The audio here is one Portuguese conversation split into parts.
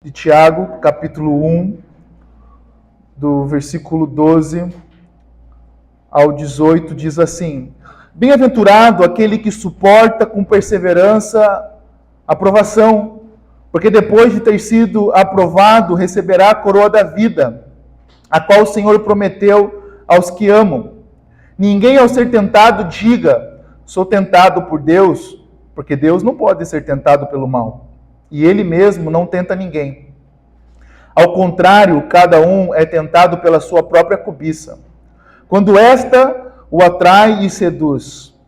de Tiago, capítulo 1, do versículo 12 ao 18, diz assim: Bem-aventurado aquele que suporta com perseverança a provação, porque depois de ter sido aprovado, receberá a coroa da vida, a qual o Senhor prometeu aos que amam. Ninguém, ao ser tentado, diga: sou tentado por Deus, porque Deus não pode ser tentado pelo mal, e Ele mesmo não tenta ninguém. Ao contrário, cada um é tentado pela sua própria cobiça. Quando esta o atrai e seduz,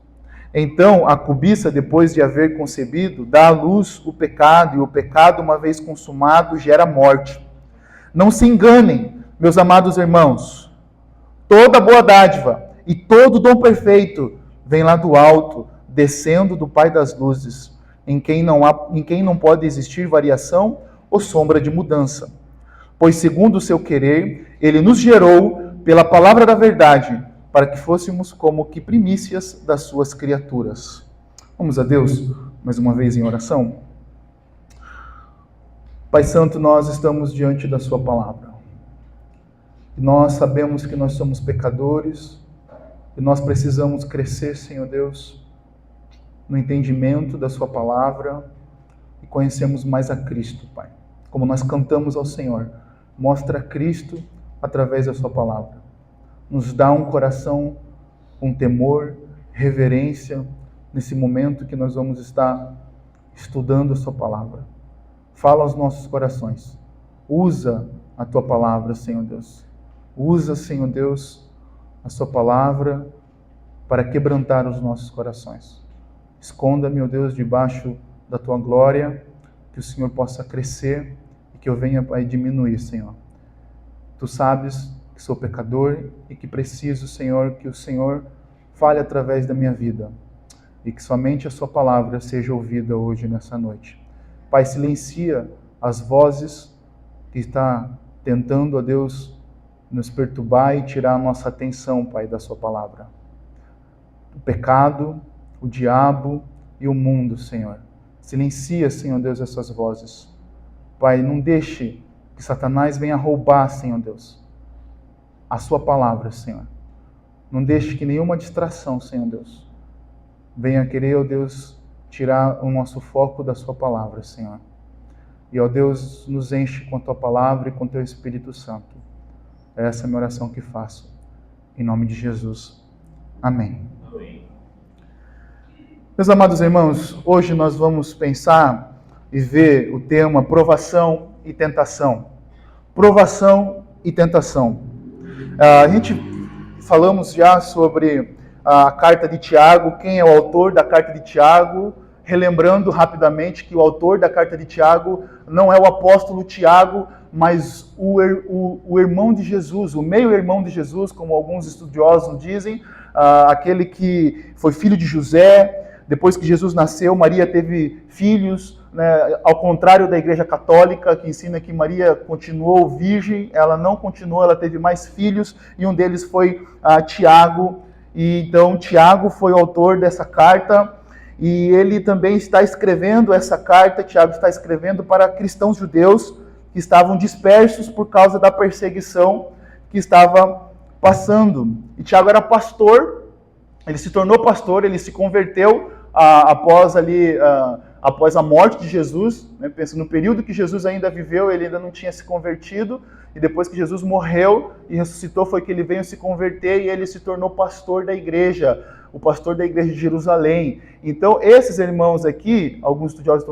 então a cobiça, depois de haver concebido, dá à luz o pecado, e o pecado, uma vez consumado, gera morte. Não se enganem, meus amados irmãos. Toda boa dádiva e todo dom perfeito vem lá do alto, descendo do Pai das luzes, em quem não pode existir variação ou sombra de mudança. Pois, segundo o seu querer, Ele nos gerou pela palavra da verdade, para que fôssemos como que primícias das suas criaturas. Vamos a Deus, mais uma vez em oração. Pai Santo, nós estamos diante da sua palavra. Nós sabemos que nós somos pecadores e nós precisamos crescer, Senhor Deus, no entendimento da sua palavra e conhecermos mais a Cristo, Pai. Como nós cantamos ao Senhor, mostra Cristo através da sua palavra. Nos dá um coração com temor, reverência, nesse momento que nós vamos estar estudando a sua palavra. Fala aos nossos corações. Usa a tua palavra, Senhor Deus. Usa, Senhor Deus, a sua palavra para quebrantar os nossos corações. Esconda, meu Deus, debaixo da tua glória, que o Senhor possa crescer e que eu venha a diminuir, Senhor. Tu sabes que sou pecador e que preciso, Senhor, que o Senhor fale através da minha vida e que somente a sua palavra seja ouvida hoje, nessa noite. Pai, silencia as vozes que está tentando, ó Deus, nos perturbar e tirar a nossa atenção, Pai, da sua palavra. O pecado, o diabo e o mundo, Senhor. Silencia, Senhor Deus, essas vozes. Pai, não deixe que Satanás venha roubar, Senhor Deus, a sua palavra, Senhor. Não deixe que nenhuma distração, Senhor Deus, venha querer, ó Deus, tirar o nosso foco da sua palavra, Senhor. E, ó Deus, nos enche com a tua palavra e com o teu Espírito Santo. Essa é a minha oração que faço. Em nome de Jesus. Amém. Amém. Meus amados irmãos, hoje nós vamos pensar e ver o tema provação e tentação. Provação e tentação. A gente falamos já sobre a carta de Tiago, quem é o autor da carta de Tiago, relembrando rapidamente que o autor da carta de Tiago não é o apóstolo Tiago, mas o irmão de Jesus, o meio-irmão de Jesus, como alguns estudiosos dizem, aquele que foi filho de José. Depois que Jesus nasceu, Maria teve filhos, né? Ao contrário da Igreja Católica, que ensina que Maria continuou virgem, ela não continuou, ela teve mais filhos, e um deles foi Tiago. E então Tiago foi o autor dessa carta, e ele também está escrevendo essa carta. Tiago está escrevendo para cristãos judeus que estavam dispersos por causa da perseguição que estava passando. E Tiago era pastor, ele se tornou pastor, ele se converteu após a morte de Jesus, né? Pensa no período que Jesus ainda viveu, ele ainda não tinha se convertido, e depois que Jesus morreu e ressuscitou foi que ele veio se converter e ele se tornou pastor da igreja, o pastor da igreja de Jerusalém. Então esses irmãos aqui, alguns estudiosos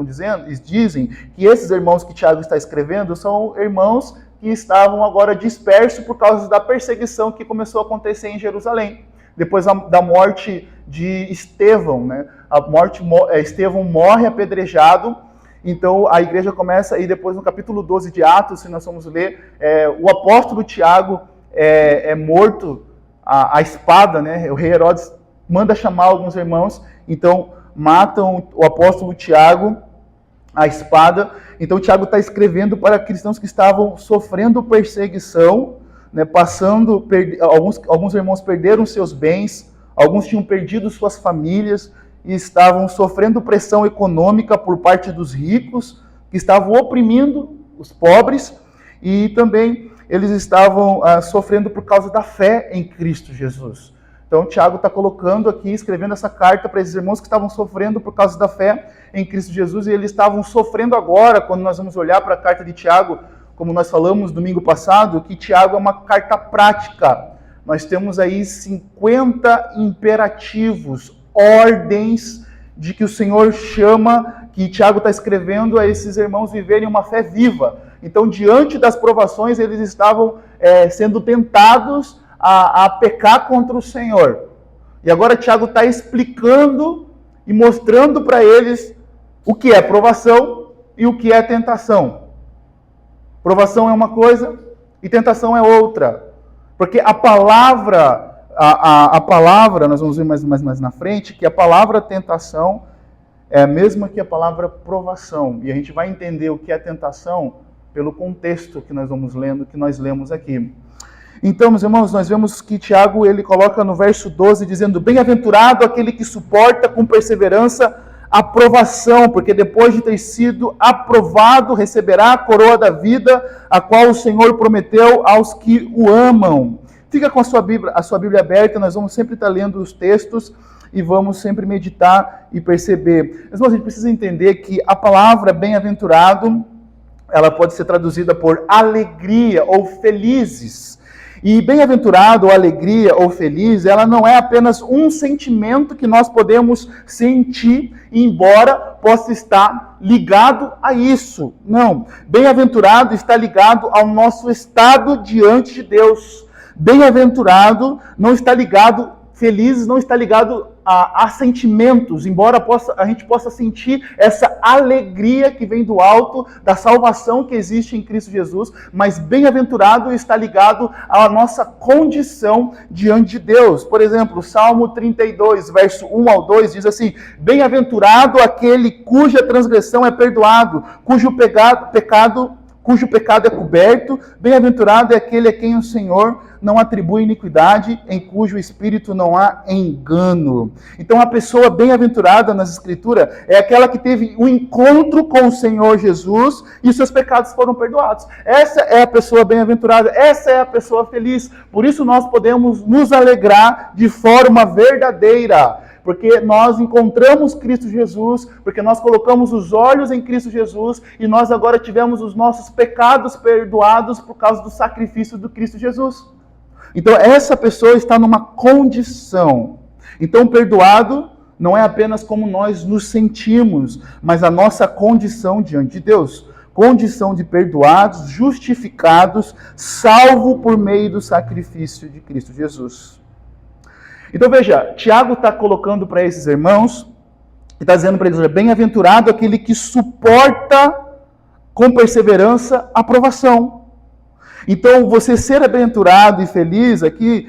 dizem que esses irmãos que Tiago está escrevendo são irmãos que estavam agora dispersos por causa da perseguição que começou a acontecer em Jerusalém. Depois da morte de Estevão, né? Estevão morre apedrejado, então a igreja começa, e depois no capítulo 12 de Atos, se nós formos ler, o apóstolo Tiago é morto à espada, né? O rei Herodes manda chamar alguns irmãos, então matam o apóstolo Tiago à espada. Então Tiago está escrevendo para cristãos que estavam sofrendo perseguição, né, alguns irmãos perderam seus bens, alguns tinham perdido suas famílias e estavam sofrendo pressão econômica por parte dos ricos, que estavam oprimindo os pobres, e também eles estavam sofrendo por causa da fé em Cristo Jesus. Então, Tiago está colocando aqui, escrevendo essa carta para esses irmãos que estavam sofrendo por causa da fé em Cristo Jesus, e eles estavam sofrendo agora, quando nós vamos olhar para a carta de Tiago, como nós falamos domingo passado, que Tiago é uma carta prática. Nós temos aí 50 imperativos, ordens de que o Senhor chama, que Tiago está escrevendo a esses irmãos viverem uma fé viva. Então, diante das provações, eles estavam sendo tentados a pecar contra o Senhor. E agora Tiago está explicando e mostrando para eles o que é provação e o que é tentação. Provação é uma coisa e tentação é outra. Porque a palavra, nós vamos ver mais na frente, que a palavra tentação é a mesma que a palavra provação. E a gente vai entender o que é tentação pelo contexto que nós vamos lendo, que nós lemos aqui. Então, meus irmãos, nós vemos que Tiago, ele coloca no verso 12, dizendo: bem-aventurado aquele que suporta com perseverança a provação, porque depois de ter sido aprovado, receberá a coroa da vida, a qual o Senhor prometeu aos que o amam. Fica com a sua Bíblia aberta, nós vamos sempre estar lendo os textos e vamos sempre meditar e perceber. Mas, irmãos, a gente precisa entender que a palavra bem-aventurado, ela pode ser traduzida por alegria ou felizes. E bem-aventurado, ou alegria, ou feliz, ela não é apenas um sentimento que nós podemos sentir, embora possa estar ligado a isso. Não. Bem-aventurado está ligado ao nosso estado diante de Deus. Bem-aventurado não está ligado, felizes não está ligado a sentimentos, embora a gente possa sentir essa alegria que vem do alto, da salvação que existe em Cristo Jesus, mas bem-aventurado está ligado à nossa condição diante de Deus. Por exemplo, Salmo 32, verso 1 ao 2, diz assim: bem-aventurado aquele cuja transgressão é perdoado, cujo pecado é coberto, bem-aventurado é aquele a quem o Senhor não atribui iniquidade, em cujo espírito não há engano. Então, a pessoa bem-aventurada nas Escrituras é aquela que teve um encontro com o Senhor Jesus e seus pecados foram perdoados. Essa é a pessoa bem-aventurada, essa é a pessoa feliz. Por isso nós podemos nos alegrar de forma verdadeira, porque nós encontramos Cristo Jesus, porque nós colocamos os olhos em Cristo Jesus e nós agora tivemos os nossos pecados perdoados por causa do sacrifício do Cristo Jesus. Então essa pessoa está numa condição. Então perdoado não é apenas como nós nos sentimos, mas a nossa condição diante de Deus. Condição de perdoados, justificados, salvo por meio do sacrifício de Cristo Jesus. Então veja, Tiago está colocando para esses irmãos, e está dizendo para eles: bem-aventurado aquele que suporta com perseverança a provação. Então você ser bem-aventurado e feliz aqui,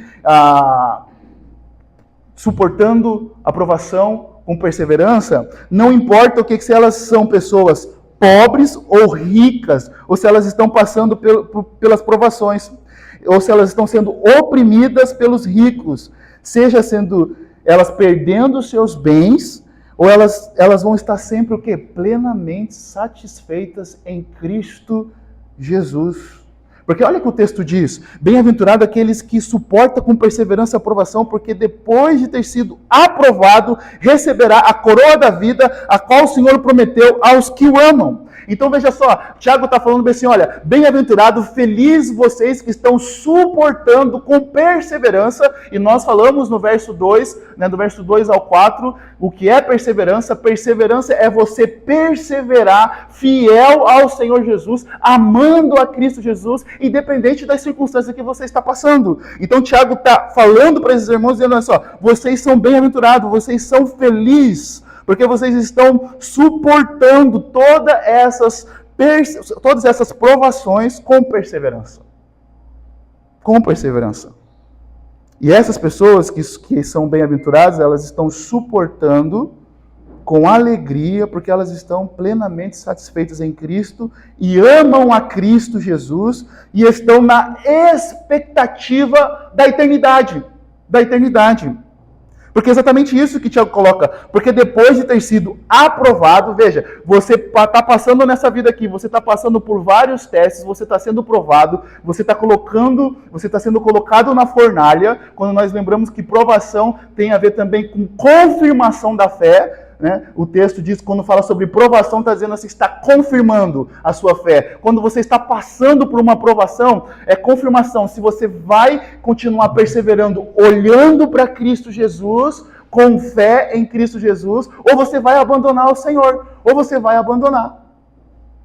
suportando a provação com perseverança, não importa o que se elas são pessoas pobres ou ricas, ou se elas estão passando pelas provações, ou se elas estão sendo oprimidas pelos ricos, seja sendo elas perdendo seus bens, ou elas vão estar sempre o quê? Plenamente satisfeitas em Cristo Jesus. Porque olha o que o texto diz: bem-aventurado aqueles que suportam com perseverança a provação, porque depois de ter sido aprovado, receberá a coroa da vida, a qual o Senhor prometeu aos que o amam. Então veja só, Tiago está falando bem assim: olha, bem-aventurado, feliz vocês que estão suportando com perseverança. E nós falamos no verso 2, do verso 2 ao 4, o que é perseverança. Perseverança é você perseverar fiel ao Senhor Jesus, amando a Cristo Jesus, independente das circunstâncias que você está passando. Então Tiago está falando para esses irmãos, dizendo: olha só, vocês são bem-aventurados, vocês são felizes, porque vocês estão suportando todas essas provações com perseverança. Com perseverança. E essas pessoas que são bem-aventuradas, elas estão suportando com alegria, porque elas estão plenamente satisfeitas em Cristo e amam a Cristo Jesus e estão na expectativa da eternidade. Da eternidade. Porque é exatamente isso que Tiago coloca. Porque depois de ter sido aprovado, veja, você está passando nessa vida aqui, você está passando por vários testes, você está sendo provado, você está sendo colocado na fornalha, quando nós lembramos que provação tem a ver também com confirmação da fé. Né? O texto diz, quando fala sobre provação, está dizendo assim, está confirmando a sua fé. Quando você está passando por uma provação, é confirmação. Se você vai continuar perseverando, olhando para Cristo Jesus, com fé em Cristo Jesus, ou você vai abandonar o Senhor, ou você vai abandonar.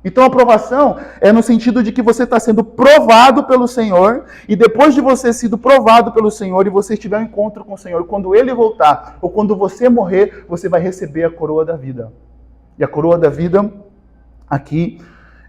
Então a provação é no sentido de que você está sendo provado pelo Senhor, e depois de você sido provado pelo Senhor e você tiver um encontro com o Senhor, quando Ele voltar, ou quando você morrer, você vai receber a coroa da vida. E a coroa da vida aqui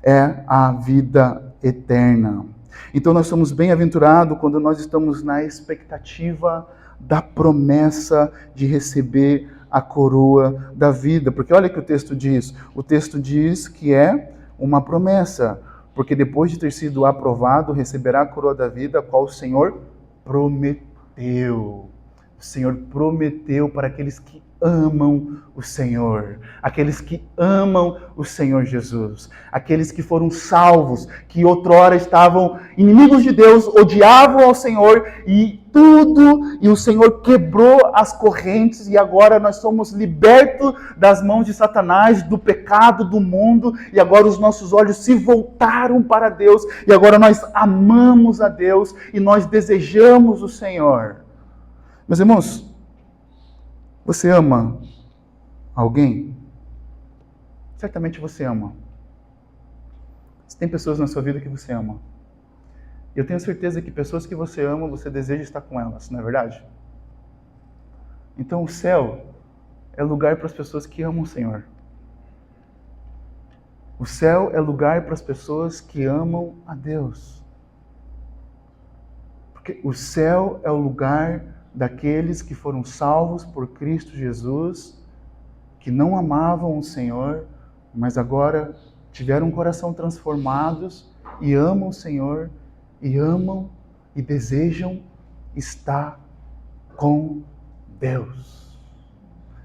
é a vida eterna. Então nós somos bem-aventurados quando nós estamos na expectativa da promessa de receber a coroa da vida. Porque olha o que o texto diz. O texto diz que é uma promessa, porque depois de ter sido aprovado, receberá a coroa da vida, a qual o Senhor prometeu. O Senhor prometeu para aqueles que amam o Senhor, aqueles que amam o Senhor Jesus, aqueles que foram salvos, que outrora estavam inimigos de Deus, odiavam ao Senhor e o Senhor quebrou as correntes e agora nós somos libertos das mãos de Satanás, do pecado, do mundo, e agora os nossos olhos se voltaram para Deus e agora nós amamos a Deus e nós desejamos o Senhor. Meus irmãos, você ama alguém? Certamente você ama. Você tem pessoas na sua vida que você ama. Eu tenho certeza que pessoas que você ama, você deseja estar com elas, não é verdade? Então o céu é lugar para as pessoas que amam o Senhor. O céu é lugar para as pessoas que amam a Deus. Porque o céu é o lugar daqueles que foram salvos por Cristo Jesus, que não amavam o Senhor, mas agora tiveram um coração transformados e amam o Senhor, e amam e desejam estar com Deus.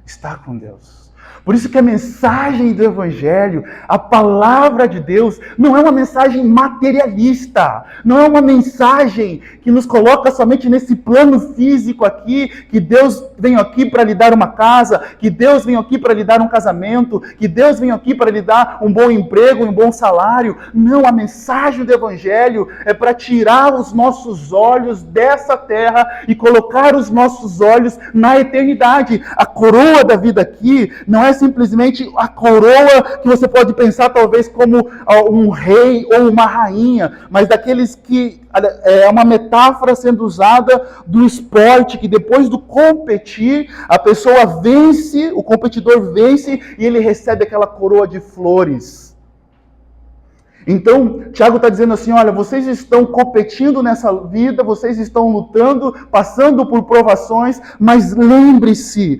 Estar com Deus. Por isso que a mensagem do Evangelho, a palavra de Deus, não é uma mensagem materialista, não é uma mensagem que nos coloca somente nesse plano físico aqui, que Deus vem aqui para lhe dar uma casa, que Deus vem aqui para lhe dar um casamento, que Deus vem aqui para lhe dar um bom emprego, um bom salário. Não, a mensagem do Evangelho é para tirar os nossos olhos dessa terra e colocar os nossos olhos na eternidade. A coroa da vida aqui não é simplesmente a coroa que você pode pensar talvez como um rei ou uma rainha, mas daqueles que é uma metáfora sendo usada do esporte, que depois do competir, a pessoa vence, o competidor vence e ele recebe aquela coroa de flores. Então, Tiago está dizendo assim, olha, vocês estão competindo nessa vida, vocês estão lutando, passando por provações, mas lembre-se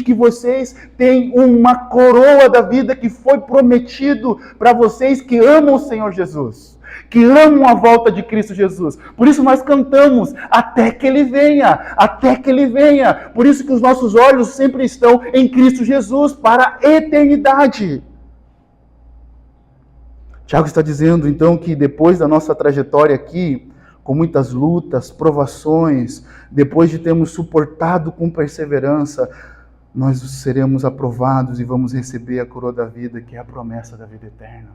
que vocês têm uma coroa da vida que foi prometido para vocês que amam o Senhor Jesus, que amam a volta de Cristo Jesus. Por isso nós cantamos, até que Ele venha, até que Ele venha. Por isso que os nossos olhos sempre estão em Cristo Jesus para a eternidade. Tiago está dizendo, então, que depois da nossa trajetória aqui, com muitas lutas, provações, depois de termos suportado com perseverança, nós seremos aprovados e vamos receber a coroa da vida, que é a promessa da vida eterna,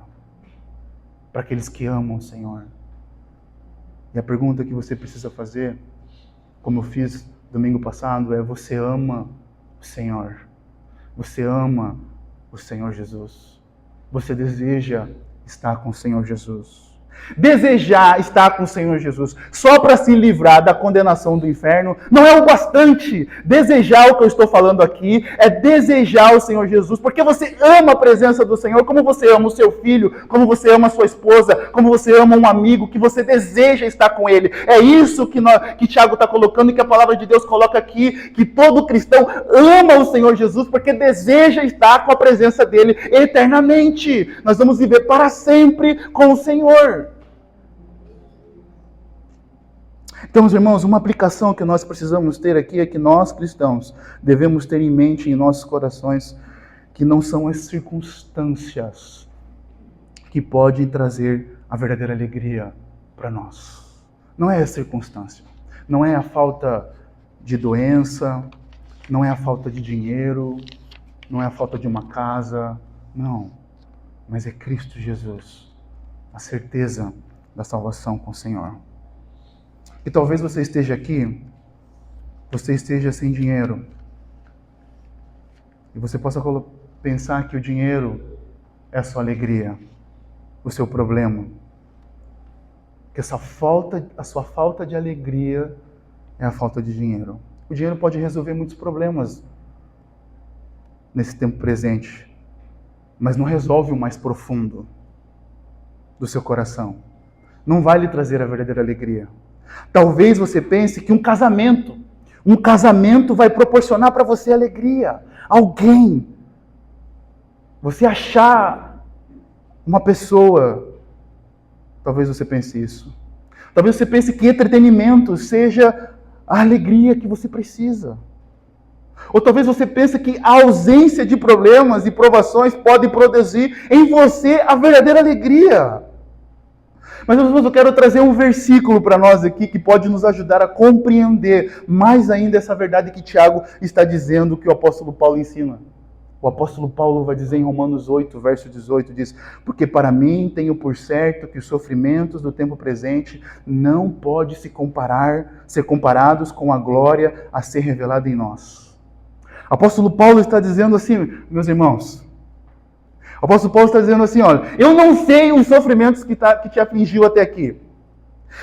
para aqueles que amam o Senhor. E a pergunta que você precisa fazer, como eu fiz domingo passado, é: você ama o Senhor? Você ama o Senhor Jesus? Você deseja estar com o Senhor Jesus? Desejar estar com o Senhor Jesus só para se livrar da condenação do inferno não é o bastante. Desejar o que eu estou falando aqui é desejar o Senhor Jesus, porque você ama a presença do Senhor, como você ama o seu filho, como você ama a sua esposa, como você ama um amigo, que você deseja estar com ele. É isso que Tiago está colocando e que a palavra de Deus coloca aqui, que todo cristão ama o Senhor Jesus porque deseja estar com a presença dele eternamente. Nós vamos viver para sempre com o Senhor. Então, meus irmãos, uma aplicação que nós precisamos ter aqui é que nós, cristãos, devemos ter em mente, em nossos corações, que não são as circunstâncias que podem trazer a verdadeira alegria para nós. Não é a circunstância, não é a falta de doença, não é a falta de dinheiro, não é a falta de uma casa, não. Mas é Cristo Jesus, a certeza da salvação com o Senhor. E talvez você esteja aqui, você esteja sem dinheiro, e você possa pensar que o dinheiro é a sua alegria, o seu problema. Que a sua falta de alegria é a falta de dinheiro. O dinheiro pode resolver muitos problemas nesse tempo presente, mas não resolve o mais profundo do seu coração. Não vai lhe trazer a verdadeira alegria. Talvez você pense que um casamento vai proporcionar para você alegria. Alguém. Você achar uma pessoa. Talvez você pense isso. Talvez você pense que entretenimento seja a alegria que você precisa. Ou talvez você pense que a ausência de problemas e provações pode produzir em você a verdadeira alegria. Mas eu quero trazer um versículo para nós aqui que pode nos ajudar a compreender mais ainda essa verdade que Tiago está dizendo, que o apóstolo Paulo ensina. O apóstolo Paulo vai dizer em Romanos 8, verso 18, diz: porque para mim tenho por certo que os sofrimentos do tempo presente não podem ser comparados com a glória a ser revelada em nós. O apóstolo Paulo está dizendo assim, meus irmãos, o apóstolo Paulo está dizendo assim, olha, eu não sei os sofrimentos que te afligiu até aqui.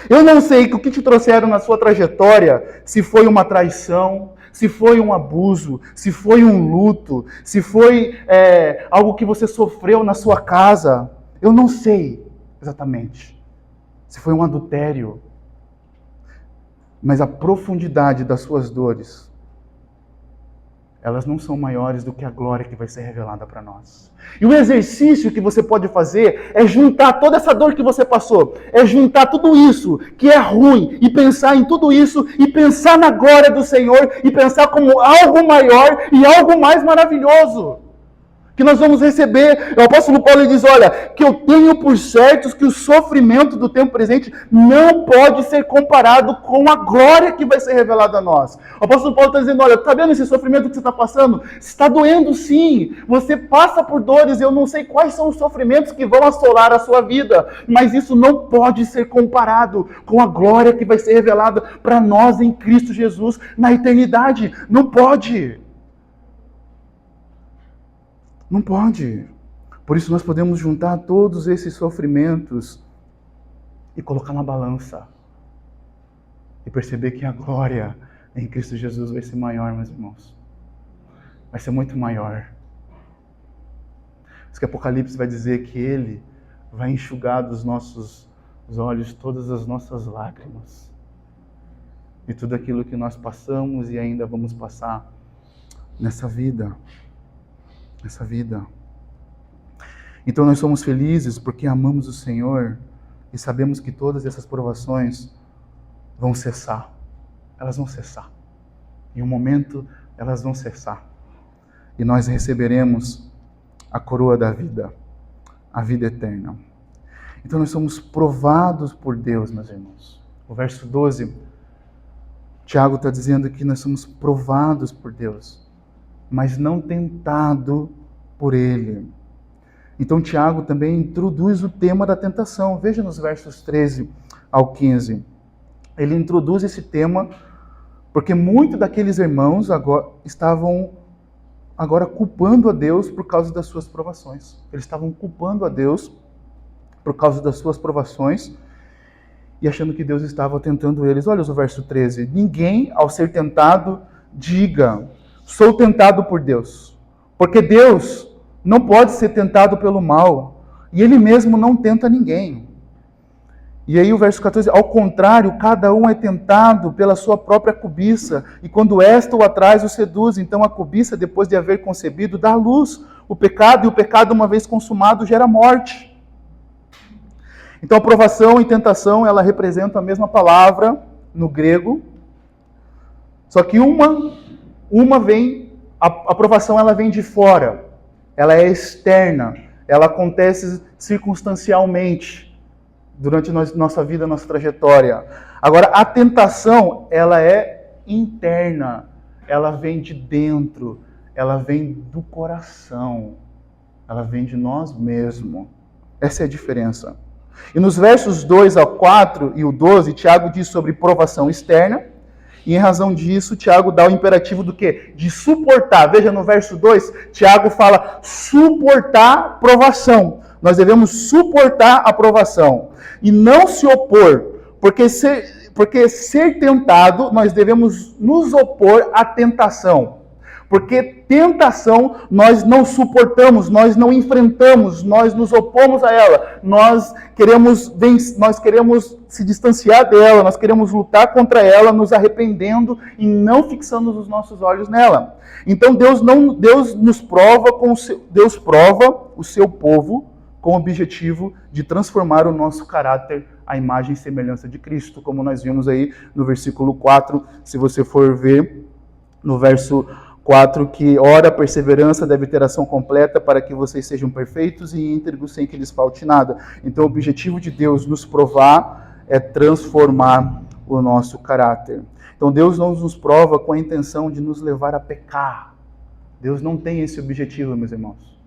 Eu não sei o que te trouxeram na sua trajetória, se foi uma traição, se foi um abuso, se foi um luto, se foi algo que você sofreu na sua casa. Eu não sei exatamente. Se foi um adultério. Mas a profundidade das suas dores, elas não são maiores do que a glória que vai ser revelada para nós. E o exercício que você pode fazer é juntar toda essa dor que você passou, é juntar tudo isso que é ruim, e pensar em tudo isso, e pensar na glória do Senhor, e pensar como algo maior e algo mais maravilhoso que nós vamos receber. O apóstolo Paulo diz, olha, que eu tenho por certo que o sofrimento do tempo presente não pode ser comparado com a glória que vai ser revelada a nós. O apóstolo Paulo está dizendo, olha, está vendo esse sofrimento que você está passando? Está doendo sim, você passa por dores, eu não sei quais são os sofrimentos que vão assolar a sua vida, mas isso não pode ser comparado com a glória que vai ser revelada para nós em Cristo Jesus na eternidade. Não pode. Não pode. Por isso nós podemos juntar todos esses sofrimentos e colocar na balança. E perceber que a glória em Cristo Jesus vai ser maior, meus irmãos. Vai ser muito maior. Isso que Apocalipse vai dizer que Ele vai enxugar dos nossos olhos todas as nossas lágrimas. E tudo aquilo que nós passamos e ainda vamos passar nessa vida. Essa vida. Então nós somos felizes porque amamos o Senhor e sabemos que todas essas provações vão cessar. Elas vão cessar. Em um momento elas vão cessar. E nós receberemos a coroa da vida, a vida eterna. Então nós somos provados por Deus, meus irmãos. O verso 12, Tiago está dizendo que nós somos provados por Deus, mas não tentado por Ele. Então Tiago também introduz o tema da tentação. Veja nos versos 13 ao 15. Ele introduz esse tema porque muitos daqueles irmãos estavam culpando a Deus por causa das suas provações. Eles estavam culpando a Deus por causa das suas provações e achando que Deus estava tentando eles. Olha o verso 13. Ninguém, ao ser tentado, diga: sou tentado por Deus. Porque Deus não pode ser tentado pelo mal. E Ele mesmo não tenta ninguém. E aí o verso 14. Ao contrário, cada um é tentado pela sua própria cobiça. E quando esta o atrai, o seduz. Então a cobiça, depois de haver concebido, dá à luz o pecado. E o pecado, uma vez consumado, gera morte. Então a provação e tentação, ela representa a mesma palavra no grego. Só que uma vem, a provação ela vem de fora, ela é externa, ela acontece circunstancialmente durante nossa vida, nossa trajetória. Agora, a tentação, ela é interna, ela vem de dentro, ela vem do coração, ela vem de nós mesmos. Essa é a diferença. E nos versos 2 ao 4 e o 12, Tiago diz sobre provação externa, e em razão disso, Tiago dá o imperativo do quê? De suportar. Veja no verso 2, Tiago fala suportar provação. Nós devemos suportar a provação e não se opor, porque ser tentado, nós devemos nos opor à tentação. Porque tentação nós não suportamos, nós não enfrentamos, nós nos opomos a ela. Nós queremos se distanciar dela, nós queremos lutar contra ela, nos arrependendo e não fixando os nossos olhos nela. Então Deus prova o seu povo com o objetivo de transformar o nosso caráter à imagem e semelhança de Cristo, como nós vimos aí no versículo 4, se você for ver no verso 4, que ora a perseverança deve ter ação completa para que vocês sejam perfeitos e íntegros sem que lhes falte nada. Então o objetivo de Deus nos provar é transformar o nosso caráter. Então Deus não nos prova com a intenção de nos levar a pecar. Deus não tem esse objetivo, meus irmãos.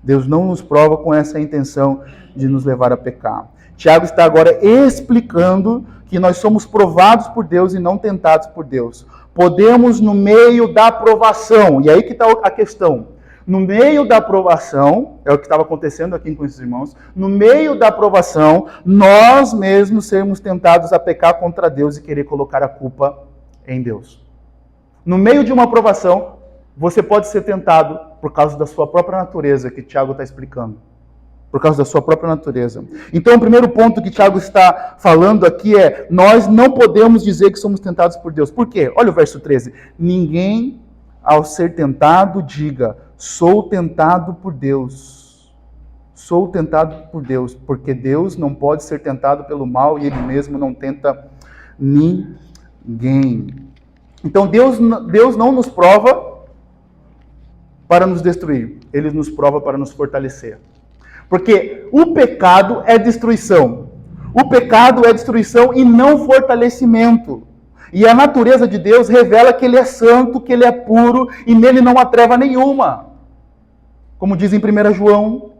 Deus não nos prova com essa intenção de nos levar a pecar. Tiago está agora explicando que nós somos provados por Deus e não tentados por Deus. Podemos, no meio da provação, e aí que está a questão, no meio da provação, é o que estava acontecendo aqui com esses irmãos, no meio da provação, nós mesmos sermos tentados a pecar contra Deus e querer colocar a culpa em Deus. No meio de uma provação, você pode ser tentado por causa da sua própria natureza, que Tiago está explicando. Por causa da sua própria natureza. Então, o primeiro ponto que Tiago está falando aqui é: nós não podemos dizer que somos tentados por Deus. Por quê? Olha o verso 13. Ninguém, ao ser tentado, diga, sou tentado por Deus. Sou tentado por Deus. Porque Deus não pode ser tentado pelo mal e Ele mesmo não tenta ninguém. Então, Deus não nos prova para nos destruir. Ele nos prova para nos fortalecer. Porque o pecado é destruição. O pecado é destruição e não fortalecimento. E a natureza de Deus revela que Ele é santo, que Ele é puro e nele não há treva nenhuma. Como diz em 1 João.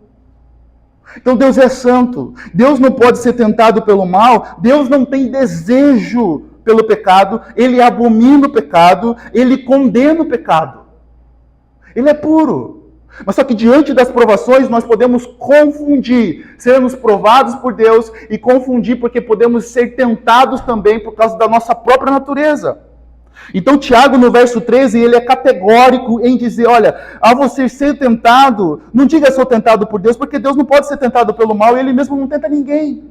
Então Deus é santo. Deus não pode ser tentado pelo mal. Deus não tem desejo pelo pecado. Ele abomina o pecado. Ele condena o pecado. Ele é puro. Mas só que diante das provações nós podemos confundir, sermos provados por Deus e confundir porque podemos ser tentados também por causa da nossa própria natureza. Então Tiago no verso 13 ele é categórico em dizer, olha, ao você ser tentado, não diga sou tentado por Deus, porque Deus não pode ser tentado pelo mal e Ele mesmo não tenta ninguém.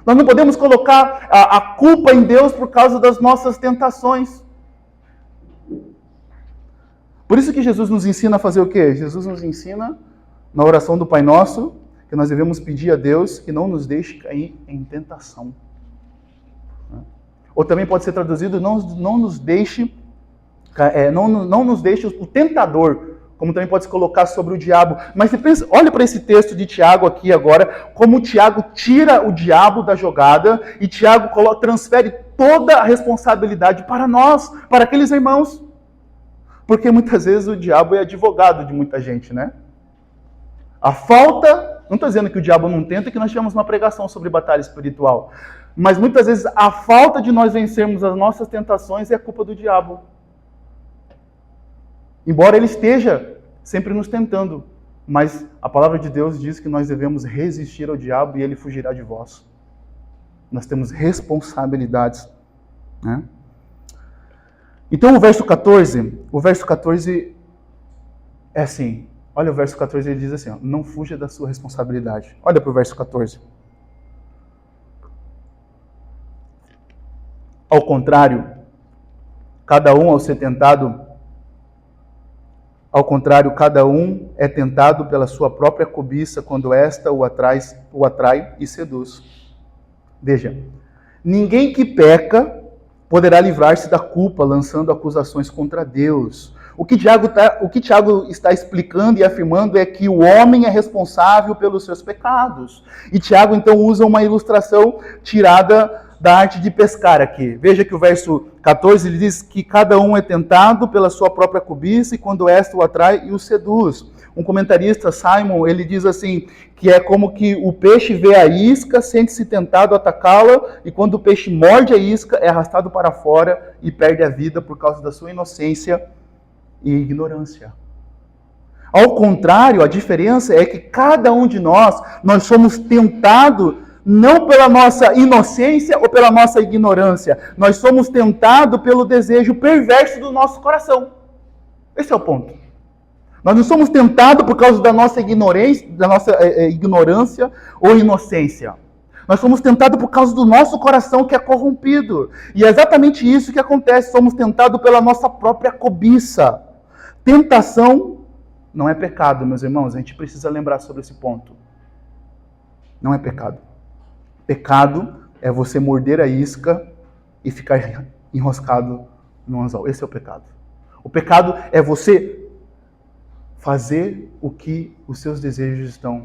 Nós não podemos colocar a culpa em Deus por causa das nossas tentações. Por isso que Jesus nos ensina a fazer o quê? Jesus nos ensina, na oração do Pai Nosso, que nós devemos pedir a Deus que não nos deixe cair em tentação. Ou também pode ser traduzido, não nos deixe o tentador, como também pode se colocar sobre o diabo. Mas você pensa, olha para esse texto de Tiago aqui agora, como Tiago tira o diabo da jogada e Tiago transfere toda a responsabilidade para nós, para aqueles irmãos. Porque muitas vezes o diabo é advogado de muita gente, né? A falta, não estou dizendo que o diabo não tenta, que nós tivemos uma pregação sobre batalha espiritual. Mas muitas vezes a falta de nós vencermos as nossas tentações é a culpa do diabo. Embora ele esteja sempre nos tentando, mas a palavra de Deus diz que nós devemos resistir ao diabo e ele fugirá de vós. Nós temos responsabilidades, né? Então o verso 14 é assim, olha o verso 14, ele diz assim, ó, não fuja da sua responsabilidade. Olha para o verso 14. Ao contrário, cada um é tentado pela sua própria cobiça quando esta o atrai e seduz. Veja, ninguém que peca poderá livrar-se da culpa, lançando acusações contra Deus. O que Tiago está explicando e afirmando é que o homem é responsável pelos seus pecados. E Tiago, então, usa uma ilustração tirada da arte de pescar aqui. Veja que o verso 14, ele diz que cada um é tentado pela sua própria cobiça e quando esta o atrai e o seduz. Um comentarista, Simon, ele diz assim, que é como que o peixe vê a isca, sente-se tentado a atacá-la, e quando o peixe morde a isca, é arrastado para fora e perde a vida por causa da sua inocência e ignorância. Ao contrário, a diferença é que cada um de nós somos tentados não pela nossa inocência ou pela nossa ignorância. Nós somos tentados pelo desejo perverso do nosso coração. Esse é o ponto. Nós não somos tentados por causa da nossa ignorância ou inocência. Nós somos tentados por causa do nosso coração que é corrompido. E é exatamente isso que acontece. Somos tentados pela nossa própria cobiça. Tentação não é pecado, meus irmãos. A gente precisa lembrar sobre esse ponto. Não é pecado. Pecado é você morder a isca e ficar enroscado no anzol. Esse é o pecado. O pecado é você fazer o que os seus desejos estão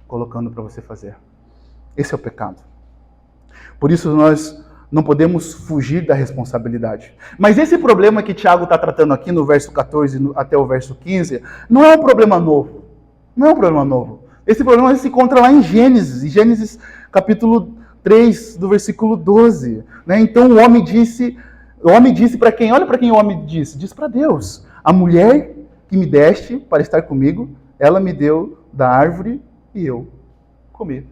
colocando para você fazer. Esse é o pecado. Por isso nós não podemos fugir da responsabilidade. Mas esse problema que Tiago está tratando aqui no verso 14 até o verso 15, não é um problema novo. Não é um problema novo. Esse problema se encontra lá em Gênesis capítulo 3, do versículo 12. Né? Então o homem disse para quem? Olha para quem o homem disse. Disse para Deus. A mulher que me deste para estar comigo, ela me deu da árvore e eu comi.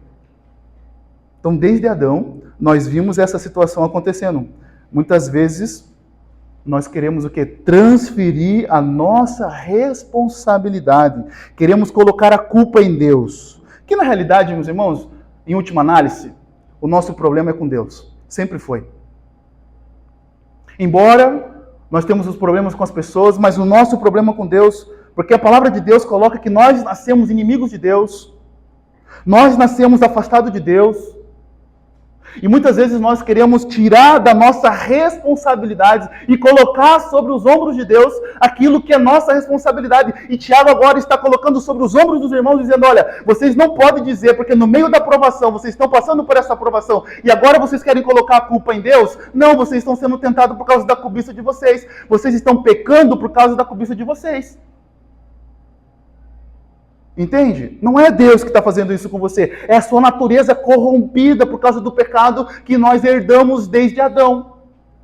Então, desde Adão, nós vimos essa situação acontecendo. Muitas vezes, nós queremos o quê? Transferir a nossa responsabilidade. Queremos colocar a culpa em Deus. Que na realidade, meus irmãos, em última análise, o nosso problema é com Deus. Sempre foi. Embora nós temos os problemas com as pessoas, mas o nosso problema com Deus, porque a palavra de Deus coloca que nós nascemos inimigos de Deus, nós nascemos afastados de Deus, e muitas vezes nós queremos tirar da nossa responsabilidade e colocar sobre os ombros de Deus aquilo que é nossa responsabilidade. E Tiago agora está colocando sobre os ombros dos irmãos, dizendo, olha, vocês não podem dizer, porque no meio da provação, vocês estão passando por essa provação, e agora vocês querem colocar a culpa em Deus? Não, vocês estão sendo tentados por causa da cobiça de vocês. Vocês estão pecando por causa da cobiça de vocês. Entende? Não é Deus que está fazendo isso com você. É a sua natureza corrompida por causa do pecado que nós herdamos desde Adão.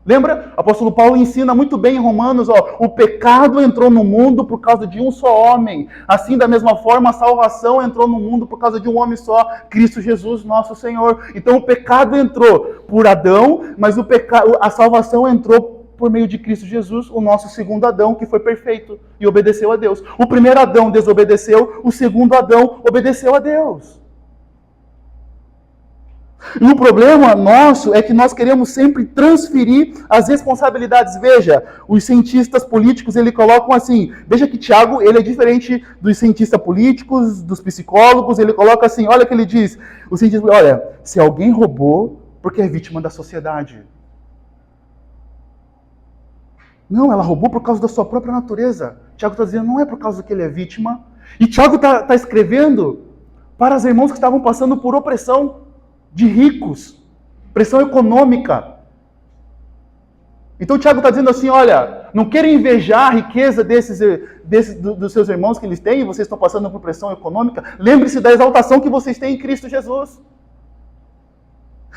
Lembra? O apóstolo Paulo ensina muito bem em Romanos, o pecado entrou no mundo por causa de um só homem. Assim, da mesma forma, a salvação entrou no mundo por causa de um homem só, Cristo Jesus, nosso Senhor. Então o pecado entrou por Adão, mas a salvação entrou por meio de Cristo Jesus, o nosso segundo Adão, que foi perfeito e obedeceu a Deus. O primeiro Adão desobedeceu, o segundo Adão obedeceu a Deus. E o problema nosso é que nós queremos sempre transferir as responsabilidades. Veja, os cientistas políticos, eles colocam assim, veja que Tiago, ele é diferente dos cientistas políticos, dos psicólogos, ele coloca assim, olha o que ele diz, o cientista, olha, se alguém roubou, porque é vítima da sociedade. Não, ela roubou por causa da sua própria natureza. Tiago está dizendo, não é por causa que ele é vítima. E Tiago está escrevendo para os irmãos que estavam passando por opressão de ricos, pressão econômica. Então Tiago está dizendo assim, olha, não queiram invejar a riqueza dos seus irmãos que eles têm, e vocês estão passando por pressão econômica. Lembre-se da exaltação que vocês têm em Cristo Jesus.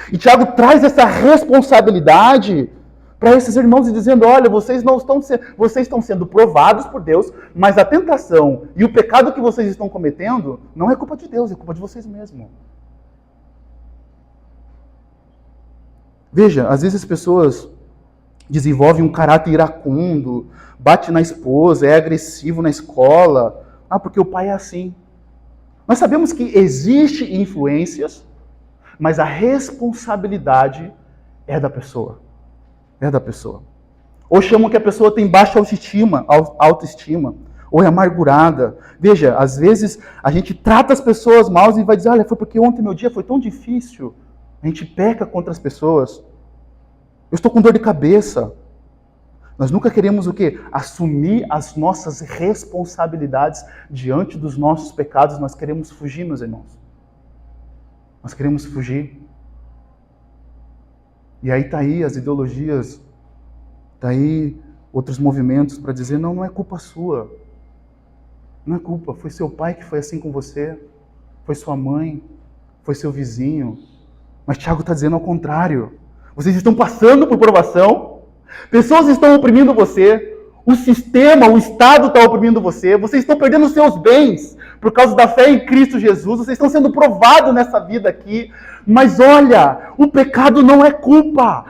E Tiago traz essa responsabilidade para esses irmãos e dizendo, olha, vocês estão sendo provados por Deus, mas a tentação e o pecado que vocês estão cometendo não é culpa de Deus, é culpa de vocês mesmos. Veja, às vezes as pessoas desenvolvem um caráter iracundo, bate na esposa, é agressivo na escola, porque o pai é assim. Nós sabemos que existem influências, mas a responsabilidade é da pessoa. É da pessoa. Ou chamam que a pessoa tem baixa autoestima, ou é amargurada. Veja, às vezes a gente trata as pessoas mal e vai dizer, olha, foi porque ontem meu dia foi tão difícil. A gente peca contra as pessoas. Eu estou com dor de cabeça. Nós nunca queremos o quê? Assumir as nossas responsabilidades diante dos nossos pecados. Nós queremos fugir, meus irmãos. Nós queremos fugir. E aí está aí as ideologias, está aí outros movimentos para dizer, não é culpa sua. Não é culpa, foi seu pai que foi assim com você, foi sua mãe, foi seu vizinho. Mas Tiago está dizendo ao contrário. Vocês estão passando por provação, pessoas estão oprimindo você, o sistema, o Estado está oprimindo você, vocês estão perdendo os seus bens por causa da fé em Cristo Jesus, vocês estão sendo provados nessa vida aqui. Mas olha, o pecado não é culpa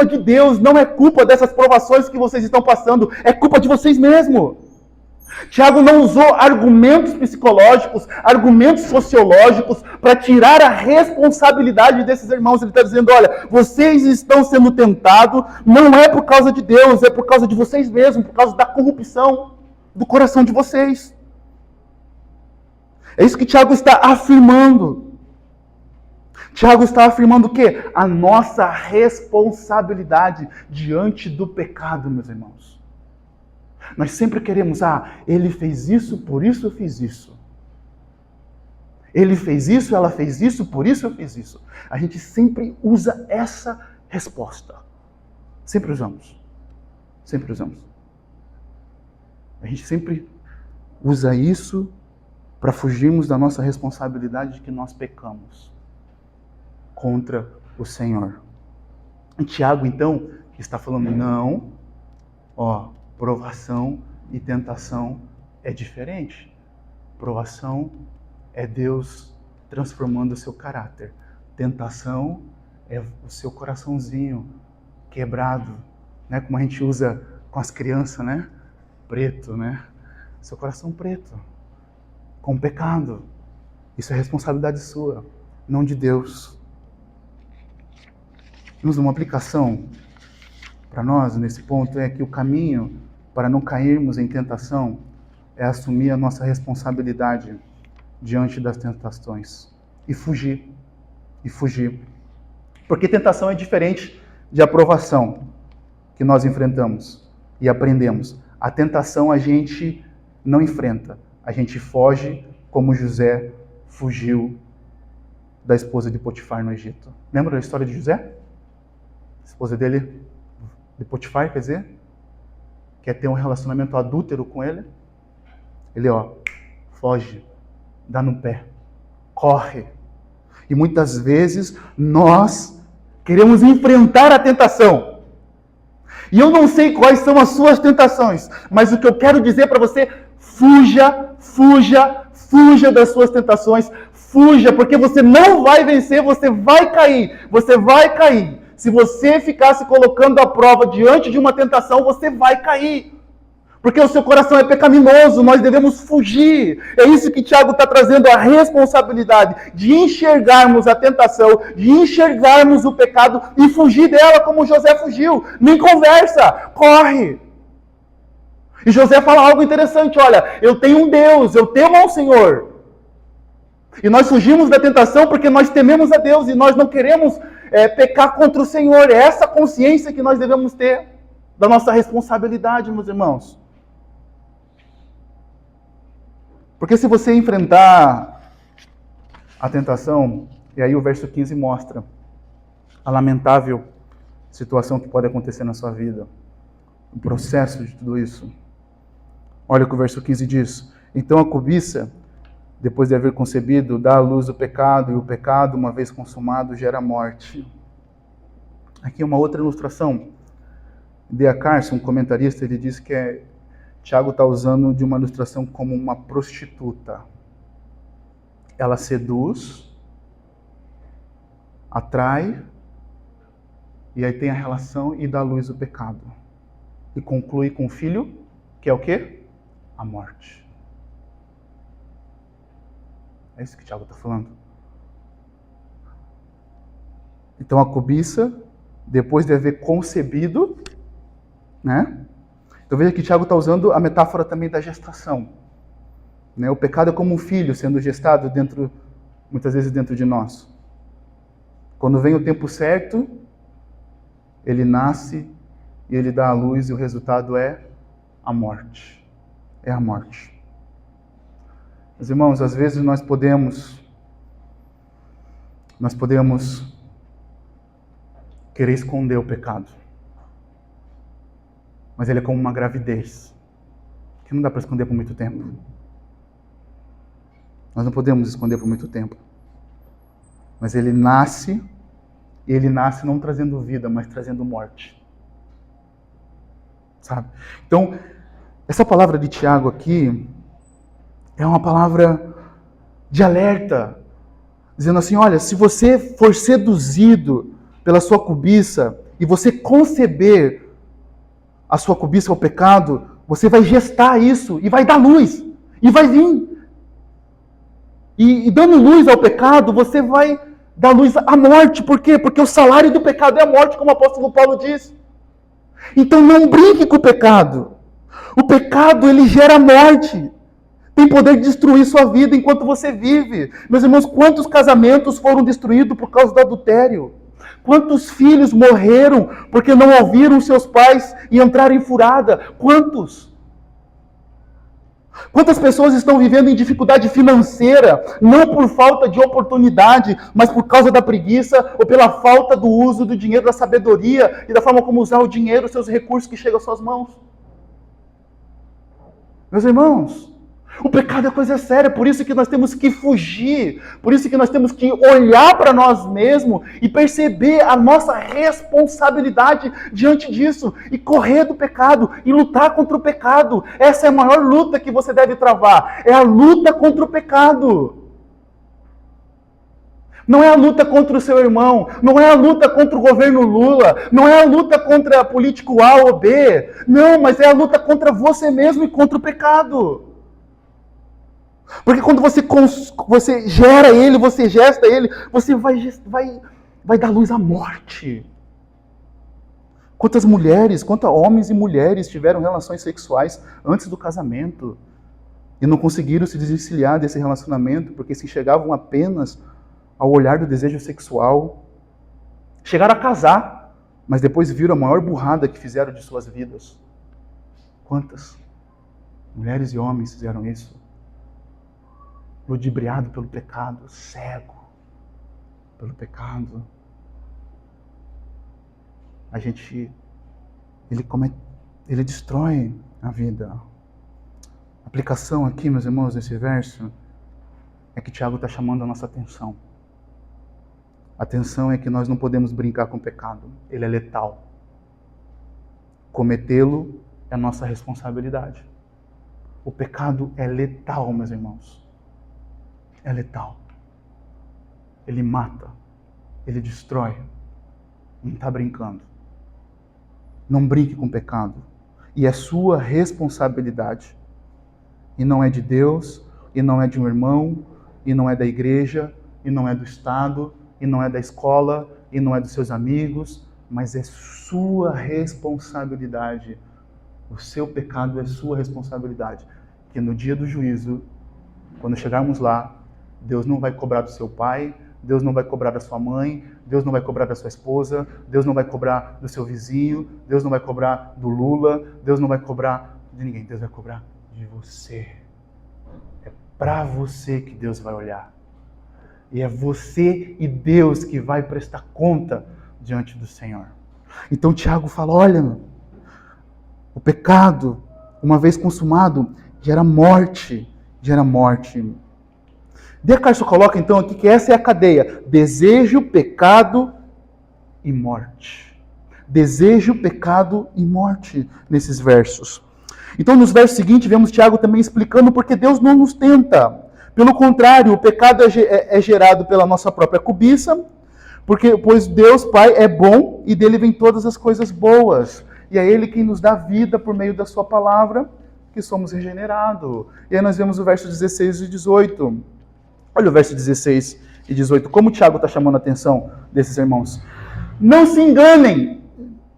de Deus, não é culpa dessas provações que vocês estão passando, é culpa de vocês mesmos. Tiago não usou argumentos psicológicos, argumentos sociológicos para tirar a responsabilidade desses irmãos. Ele está dizendo, olha, vocês estão sendo tentados, não é por causa de Deus, é por causa de vocês mesmos, por causa da corrupção do coração de vocês. É isso que Tiago está afirmando. Tiago está afirmando o quê? A nossa responsabilidade diante do pecado, meus irmãos. Nós sempre queremos, ele fez isso, por isso eu fiz isso. Ele fez isso, ela fez isso, por isso eu fiz isso. A gente sempre usa essa resposta. Sempre usamos. Sempre usamos. A gente sempre usa isso para fugirmos da nossa responsabilidade de que nós pecamos contra o Senhor. E Tiago, então, está falando, não, provação e tentação é diferente. Provação é Deus transformando o seu caráter. Tentação é o seu coraçãozinho quebrado, né? Como a gente usa com as crianças, né? Preto, né? Seu coração preto, com pecado. Isso é responsabilidade sua, não de Deus. Temos uma aplicação para nós nesse ponto, é que o caminho para não cairmos em tentação é assumir a nossa responsabilidade diante das tentações e fugir. Porque tentação é diferente de aprovação que nós enfrentamos e aprendemos. A tentação a gente não enfrenta, a gente foge, como José fugiu da esposa de Potifar no Egito. Lembra da história de José? A esposa dele, de Potifar, quer dizer, quer ter um relacionamento adúltero com ele. Ele, foge, dá no pé, corre. E muitas vezes nós queremos enfrentar a tentação. E eu não sei quais são as suas tentações, mas o que eu quero dizer para você, fuja das suas tentações, fuja, porque você não vai vencer, você vai cair. Se você ficar se colocando à prova diante de uma tentação, você vai cair. Porque o seu coração é pecaminoso, nós devemos fugir. É isso que Tiago está trazendo, a responsabilidade de enxergarmos a tentação, de enxergarmos o pecado e fugir dela como José fugiu. Nem conversa, corre. E José fala algo interessante, olha, eu tenho um Deus, eu temo ao Senhor. E nós fugimos da tentação porque nós tememos a Deus e nós não queremos pecar contra o Senhor. É essa consciência que nós devemos ter da nossa responsabilidade, meus irmãos. Porque se você enfrentar a tentação, e aí o verso 15 mostra a lamentável situação que pode acontecer na sua vida, o processo de tudo isso. Olha o que o verso 15 diz. Então a cobiça, depois de haver concebido, dá à luz o pecado, e o pecado, uma vez consumado, gera morte. Aqui uma outra ilustração. D.A. Carson, um comentarista, ele diz que Tiago está usando de uma ilustração como uma prostituta. Ela seduz, atrai, e aí tem a relação e dá à luz o pecado. E conclui com o filho, que é o quê? A morte. É isso que Tiago está falando. Então a cobiça, depois de haver concebido, né? Então veja que Tiago está usando a metáfora também da gestação. Né? O pecado é como um filho sendo gestado muitas vezes dentro de nós. Quando vem o tempo certo, ele nasce e ele dá à luz e o resultado é a morte. É a morte. Meus irmãos, às vezes nós podemos querer esconder o pecado. Mas ele é como uma gravidez, que não dá para esconder por muito tempo. Nós não podemos esconder por muito tempo. Mas ele nasce, e ele nasce não trazendo vida, mas trazendo morte. Sabe? Então, essa palavra de Tiago aqui é uma palavra de alerta, dizendo assim, olha, se você for seduzido pela sua cobiça e você conceber a sua cobiça ao pecado, você vai gestar isso e vai dar luz, e vai vir. E dando luz ao pecado, você vai dar luz à morte. Por quê? Porque o salário do pecado é a morte, como o apóstolo Paulo diz. Então não brinque com o pecado. O pecado, ele gera morte. Tem poder de destruir sua vida enquanto você vive. Meus irmãos, quantos casamentos foram destruídos por causa do adultério? Quantos filhos morreram porque não ouviram seus pais e entraram em furada? Quantos? Quantas pessoas estão vivendo em dificuldade financeira, não por falta de oportunidade, mas por causa da preguiça ou pela falta do uso do dinheiro, da sabedoria e da forma como usar o dinheiro, os seus recursos que chegam às suas mãos? Meus irmãos, o pecado é coisa séria, por isso que nós temos que fugir, por isso que nós temos que olhar para nós mesmos e perceber a nossa responsabilidade diante disso, e correr do pecado, e lutar contra o pecado. Essa é a maior luta que você deve travar, é a luta contra o pecado. Não é a luta contra o seu irmão, não é a luta contra o governo Lula, não é a luta contra político A ou B, não, mas é a luta contra você mesmo e contra o pecado. Porque quando você gera ele, você gesta ele, você vai dar luz à morte. Quantos homens e mulheres tiveram relações sexuais antes do casamento e não conseguiram se desvencilhar desse relacionamento porque se enxergavam apenas ao olhar do desejo sexual. Chegaram a casar, mas depois viram a maior burrada que fizeram de suas vidas. Quantas mulheres e homens fizeram isso? Ludibriado pelo pecado, cego pelo pecado. Ele destrói a vida. A aplicação aqui, meus irmãos, desse verso, é que Tiago está chamando a nossa atenção. A atenção é que nós não podemos brincar com o pecado. Ele é letal. Cometê-lo é nossa responsabilidade. O pecado é letal, meus irmãos. É letal. Ele mata. Ele destrói. Não está brincando. Não brinque com o pecado. E é sua responsabilidade. E não é de Deus, e não é de um irmão, e não é da igreja, e não é do Estado, e não é da escola, e não é dos seus amigos, mas é sua responsabilidade. O seu pecado é sua responsabilidade. Que no dia do juízo, quando chegarmos lá, Deus não vai cobrar do seu pai, Deus não vai cobrar da sua mãe, Deus não vai cobrar da sua esposa, Deus não vai cobrar do seu vizinho, Deus não vai cobrar do Lula, Deus não vai cobrar de ninguém, Deus vai cobrar de você. É para você que Deus vai olhar. E é você e Deus que vai prestar conta diante do Senhor. Então Tiago fala, olha, o pecado, uma vez consumado, gera morte, gera morte. Descartes coloca então aqui que essa é a cadeia: desejo, pecado e morte. Desejo, pecado e morte nesses versos. Então nos versos seguintes vemos Tiago também explicando porque Deus não nos tenta. Pelo contrário, o pecado é gerado pela nossa própria cobiça, pois Deus Pai é bom e dele vem todas as coisas boas. E é Ele quem nos dá vida por meio da sua palavra, que somos regenerados. E aí nós vemos o verso 16 e 18. Olha o verso 16 e 18, como o Tiago está chamando a atenção desses irmãos. Não se enganem,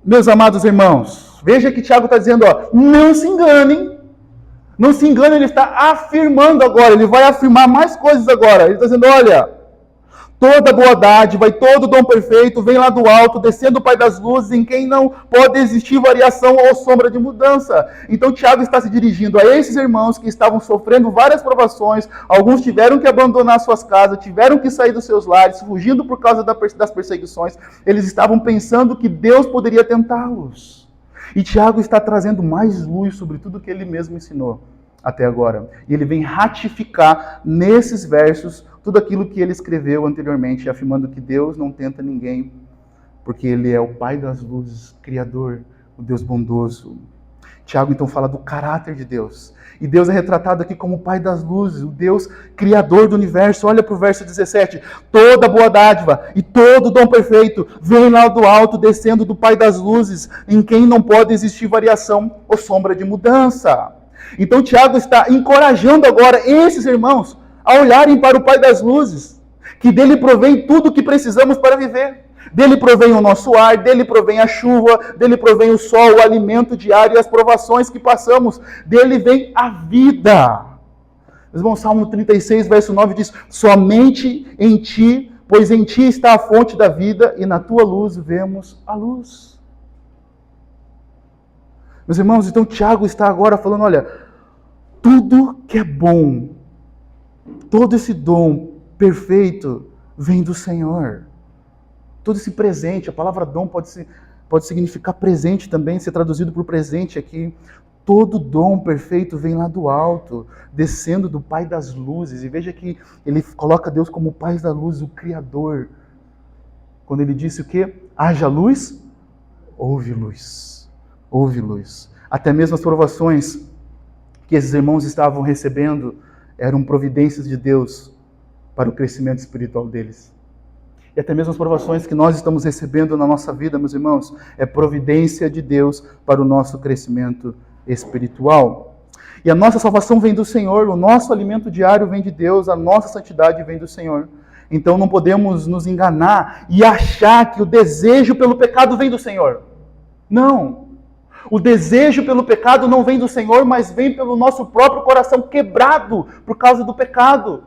meus amados irmãos. Veja que Tiago está dizendo, não se enganem. Não se engane, ele está afirmando agora, ele vai afirmar mais coisas agora. Ele está dizendo, olha, Toda boa dádiva e todo dom perfeito vem lá do alto, descendo do Pai das luzes, em quem não pode existir variação ou sombra de mudança. Então Tiago está se dirigindo a esses irmãos que estavam sofrendo várias provações, alguns tiveram que abandonar suas casas, tiveram que sair dos seus lares, fugindo por causa das perseguições. Eles estavam pensando que Deus poderia tentá-los. E Tiago está trazendo mais luz sobre tudo que ele mesmo ensinou até agora. E ele vem ratificar nesses versos tudo aquilo que ele escreveu anteriormente, afirmando que Deus não tenta ninguém, porque ele é o Pai das luzes, Criador, o Deus bondoso. Tiago então fala do caráter de Deus. E Deus é retratado aqui como o Pai das luzes, o Deus Criador do universo. Olha para o verso 17. Toda boa dádiva e todo dom perfeito vem lá do alto, descendo do Pai das luzes, em quem não pode existir variação ou sombra de mudança. Então Tiago está encorajando agora esses irmãos a olharem para o Pai das luzes, que dele provém tudo o que precisamos para viver. Dele provém o nosso ar, dele provém a chuva, dele provém o sol, o alimento diário e as provações que passamos. Dele vem a vida. Meus irmãos, Salmo 36, verso 9 diz: somente em ti, pois em ti está a fonte da vida e na tua luz vemos a luz. Meus irmãos, então Tiago está agora falando, olha, tudo que é bom, todo esse dom perfeito vem do Senhor. Todo esse presente, a palavra dom pode significar presente também, ser traduzido por presente aqui. Todo dom perfeito vem lá do alto, descendo do Pai das luzes. E veja que ele coloca Deus como o Pai da luz, o Criador. Quando ele disse o quê? Haja luz, houve luz. Houve luz. Até mesmo as provações que esses irmãos estavam recebendo eram providências de Deus para o crescimento espiritual deles. E até mesmo as provações que nós estamos recebendo na nossa vida, meus irmãos, é providência de Deus para o nosso crescimento espiritual. E a nossa salvação vem do Senhor, o nosso alimento diário vem de Deus, a nossa santidade vem do Senhor. Então não podemos nos enganar e achar que o desejo pelo pecado vem do Senhor. Não. O desejo pelo pecado não vem do Senhor, mas vem pelo nosso próprio coração quebrado por causa do pecado.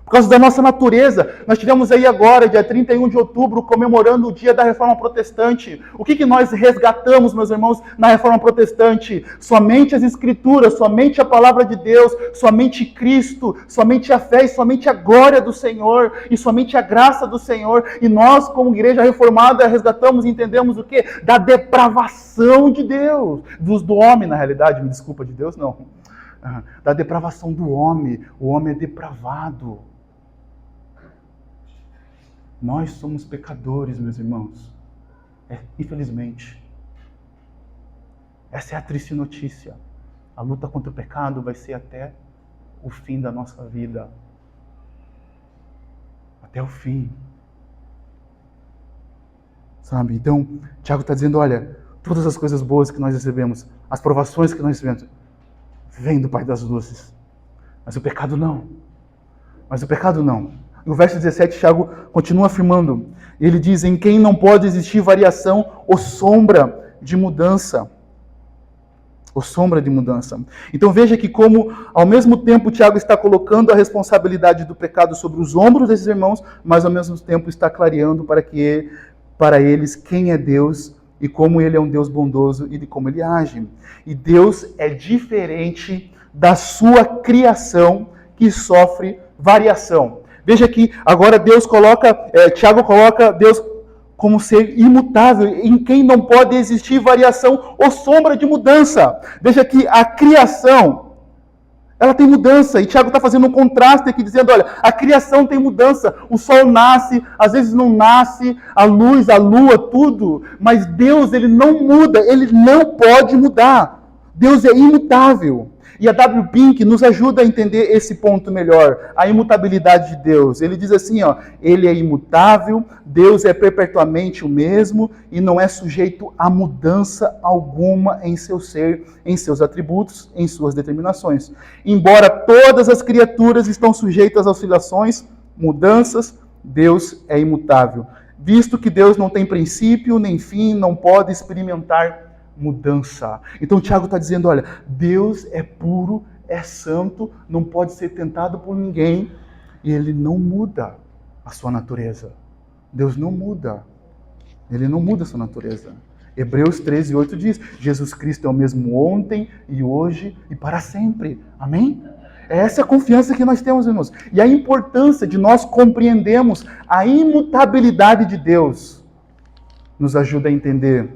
Por causa da nossa natureza. Nós tivemos aí agora, dia 31 de outubro, comemorando o dia da Reforma Protestante. O que nós resgatamos, meus irmãos, na Reforma Protestante? Somente as Escrituras, somente a Palavra de Deus, somente Cristo, somente a fé e somente a glória do Senhor e somente a graça do Senhor. E nós, como igreja reformada, resgatamos e entendemos o quê? Da depravação de Deus. Do homem, na realidade, me desculpa, de Deus não. Da depravação do homem. O homem é depravado. Nós somos pecadores, meus irmãos. Infelizmente. Essa é a triste notícia. A luta contra o pecado vai ser até o fim da nossa vida. Até o fim. Sabe? Então, Tiago está dizendo, olha, todas as coisas boas que nós recebemos, as provações que nós recebemos, vêm do Pai das luzes. Mas o pecado não. No verso 17, Tiago continua afirmando. Ele diz, em quem não pode existir variação ou sombra de mudança. Então veja que como, ao mesmo tempo, Tiago está colocando a responsabilidade do pecado sobre os ombros desses irmãos, mas ao mesmo tempo está clareando para eles quem é Deus e como ele é um Deus bondoso e de como ele age. E Deus é diferente da sua criação que sofre variação. Veja que agora Tiago coloca Deus como ser imutável, em quem não pode existir variação ou sombra de mudança. Veja que a criação, ela tem mudança, e Tiago está fazendo um contraste aqui, dizendo, olha, a criação tem mudança, o sol nasce, às vezes não nasce, a luz, a lua, tudo, mas Deus, ele não muda, ele não pode mudar. Deus é imutável. E a W. Pink nos ajuda a entender esse ponto melhor, a imutabilidade de Deus. Ele diz assim, ele é imutável, Deus é perpetuamente o mesmo e não é sujeito a mudança alguma em seu ser, em seus atributos, em suas determinações. Embora todas as criaturas estão sujeitas a oscilações, mudanças, Deus é imutável. Visto que Deus não tem princípio nem fim, não pode experimentar mudança. Então Tiago está dizendo, olha, Deus é puro, é santo, não pode ser tentado por ninguém, e ele não muda. a sua natureza. Deus não muda. Ele não muda a sua natureza. Hebreus 13:8 diz: Jesus Cristo é o mesmo ontem e hoje e para sempre. Amém? Essa é a confiança que nós temos, irmãos. E a importância de nós compreendermos a imutabilidade de Deus nos ajuda a entender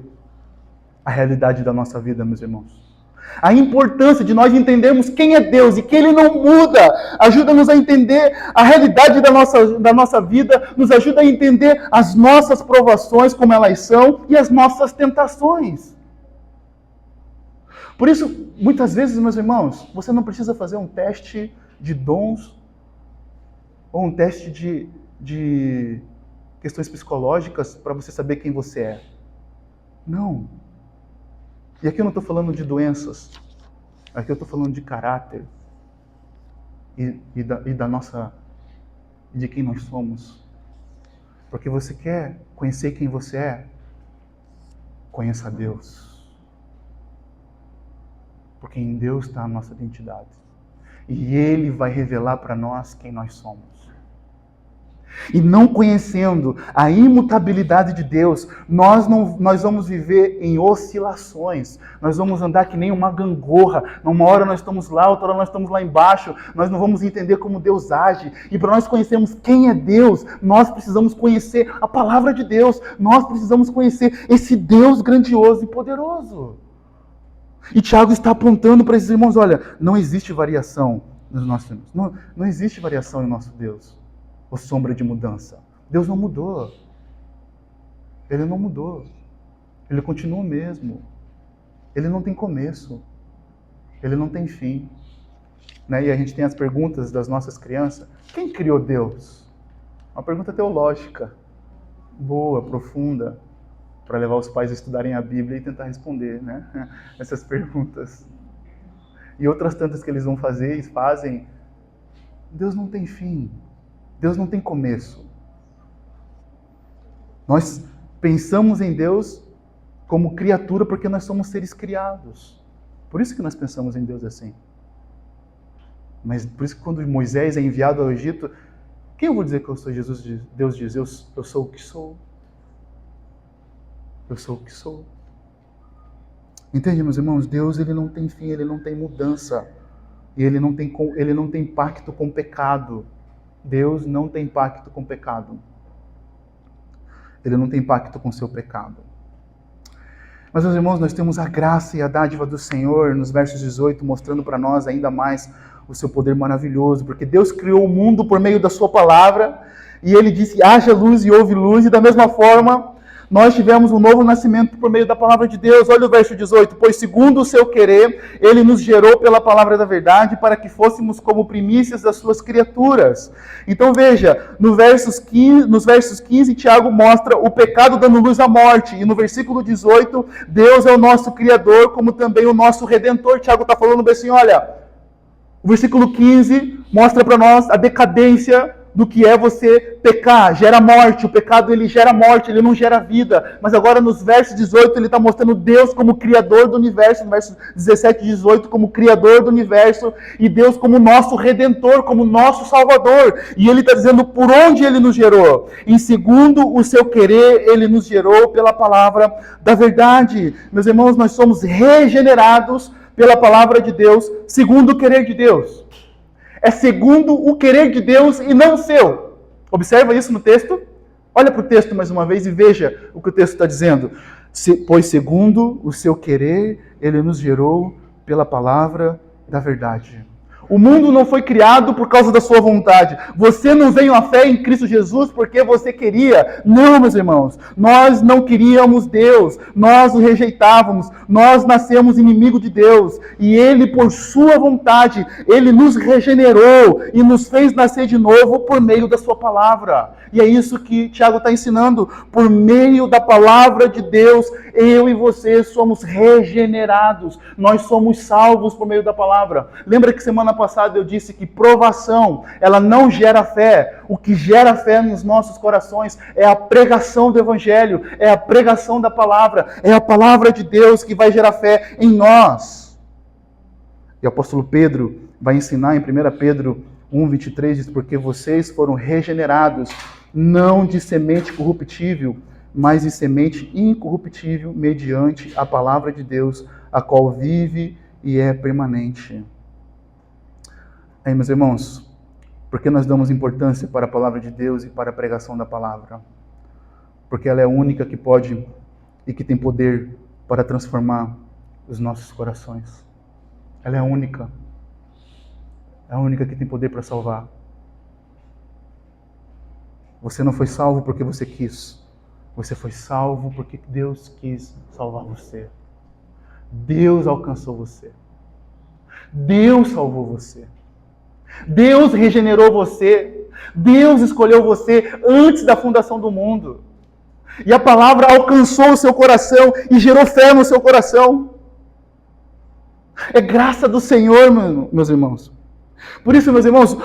a realidade da nossa vida, meus irmãos. A importância de nós entendermos quem é Deus e que Ele não muda, ajuda-nos a entender a realidade da nossa vida, nos ajuda a entender as nossas provações, como elas são, e as nossas tentações. Por isso, muitas vezes, meus irmãos, você não precisa fazer um teste de dons ou um teste de questões psicológicas para você saber quem você é. Não. E aqui eu não estou falando de doenças. Aqui eu estou falando de caráter e de quem nós somos. Porque você quer conhecer quem você é? Conheça a Deus. Porque em Deus está a nossa identidade. E Ele vai revelar para nós quem nós somos. E não conhecendo a imutabilidade de Deus, nós vamos viver em oscilações. Nós vamos andar que nem uma gangorra. Uma hora nós estamos lá, outra hora nós estamos lá embaixo. Nós não vamos entender como Deus age. E para nós conhecermos quem é Deus, nós precisamos conhecer a palavra de Deus. Nós precisamos conhecer esse Deus grandioso e poderoso. E Tiago está apontando para esses irmãos: olha, não existe variação nos nossos Deus. Não existe variação em nosso Deus. Ou sombra de mudança. Deus não mudou. Ele não mudou. Ele continua o mesmo. Ele não tem começo. Ele não tem fim. Né? E a gente tem as perguntas das nossas crianças. Quem criou Deus? Uma pergunta teológica. Boa, profunda. Para levar os pais a estudarem a Bíblia e tentar responder, né? Essas perguntas. E outras tantas que eles vão fazer e fazem. Deus não tem fim. Deus não tem começo. Nós pensamos em Deus como criatura porque nós somos seres criados. Por isso que nós pensamos em Deus assim. Mas por isso que quando Moisés é enviado ao Egito, quem eu vou dizer que eu sou? Deus diz, eu sou o que sou. Eu sou o que sou. Entende, meus irmãos? Deus, ele não tem fim, ele não tem mudança. E ele não tem pacto com o pecado. Deus não tem pacto com o pecado. Ele não tem pacto com o seu pecado. Mas, meus irmãos, nós temos a graça e a dádiva do Senhor, nos versos 18, mostrando para nós ainda mais o seu poder maravilhoso, porque Deus criou o mundo por meio da sua palavra, e Ele disse, haja luz e houve luz, e da mesma forma, nós tivemos um novo nascimento por meio da palavra de Deus. Olha o verso 18. Pois segundo o seu querer, Ele nos gerou pela palavra da verdade para que fôssemos como primícias das suas criaturas. Então veja, nos versos 15, Tiago mostra o pecado dando luz à morte. E no versículo 18, Deus é o nosso Criador, como também o nosso Redentor. Tiago está falando bem assim, olha, o versículo 15 mostra para nós a decadência do que é você pecar, gera morte. O pecado, ele gera morte, ele não gera vida. Mas agora nos versos 18 ele está mostrando Deus como Criador do universo, no versos 17 e 18 como Criador do universo, e Deus como nosso Redentor, como nosso Salvador. E ele está dizendo por onde ele nos gerou. Em segundo o seu querer, ele nos gerou pela palavra da verdade. Meus irmãos, nós somos regenerados pela palavra de Deus, segundo o querer de Deus. É segundo o querer de Deus e não o seu. Observa isso no texto. Olha para o texto mais uma vez e veja o que o texto está dizendo. Pois segundo o seu querer, Ele nos gerou pela palavra da verdade. O mundo não foi criado por causa da sua vontade. Você não veio à fé em Cristo Jesus porque você queria. Não, meus irmãos. Nós não queríamos Deus. Nós o rejeitávamos. Nós nascemos inimigo de Deus. E Ele, por sua vontade, Ele nos regenerou e nos fez nascer de novo por meio da sua palavra. E é isso que Tiago está ensinando. Por meio da palavra de Deus, eu e você somos regenerados. Nós somos salvos por meio da palavra. Lembra que semana passada eu disse que provação, ela não gera fé. O que gera fé nos nossos corações é a pregação do Evangelho, é a pregação da palavra, é a palavra de Deus que vai gerar fé em nós. E o apóstolo Pedro vai ensinar em 1 Pedro 1:23, diz, porque vocês foram regenerados não de semente corruptível, mas de semente incorruptível, mediante a palavra de Deus, a qual vive e é permanente. Aí, meus irmãos, por que nós damos importância para a palavra de Deus e para a pregação da palavra? Porque ela é a única que pode e que tem poder para transformar os nossos corações. Ela é a única. É a única que tem poder para salvar. Você não foi salvo porque você quis. Você foi salvo porque Deus quis salvar você. Deus alcançou você. Deus salvou você. Deus regenerou você. Deus escolheu você antes da fundação do mundo. E a palavra alcançou o seu coração e gerou fé no seu coração. É graça do Senhor, meus irmãos. Por isso, meus irmãos,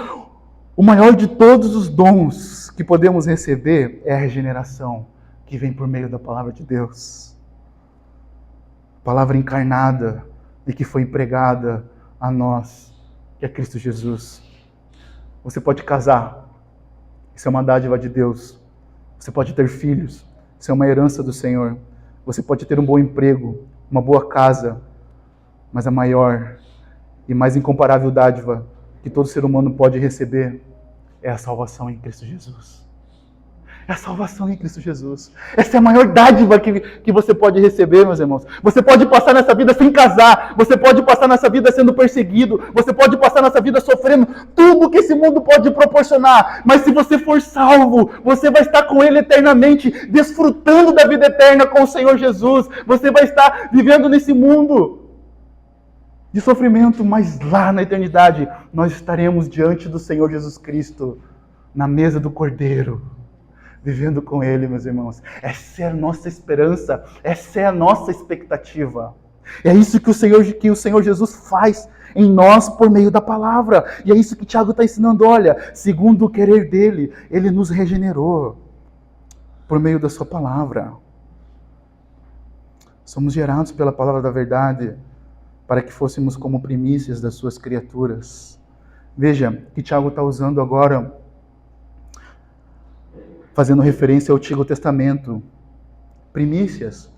o maior de todos os dons que podemos receber é a regeneração, que vem por meio da palavra de Deus. Palavra encarnada e que foi empregada a nós, que é Cristo Jesus. Você pode casar, isso é uma dádiva de Deus. Você pode ter filhos, isso é uma herança do Senhor. Você pode ter um bom emprego, uma boa casa, mas a maior e mais incomparável dádiva que todo ser humano pode receber é a salvação em Cristo Jesus. É a salvação em Cristo Jesus. Essa é a maior dádiva que você pode receber, meus irmãos. Você pode passar nessa vida sem casar. Você pode passar nessa vida sendo perseguido. Você pode passar nessa vida sofrendo tudo que esse mundo pode proporcionar. Mas se você for salvo, você vai estar com Ele eternamente, desfrutando da vida eterna com o Senhor Jesus. Você vai estar vivendo nesse mundo de sofrimento, mas lá na eternidade nós estaremos diante do Senhor Jesus Cristo, na mesa do Cordeiro, vivendo com Ele, meus irmãos. Essa é a nossa esperança, essa é a nossa expectativa. É isso que o Senhor Jesus faz em nós por meio da palavra. E é isso que Tiago está ensinando. Olha, segundo o querer dele, Ele nos regenerou por meio da sua palavra. Somos gerados pela palavra da verdade, para que fôssemos como primícias das suas criaturas. Veja que Tiago está usando agora, fazendo referência ao Antigo Testamento. Primícias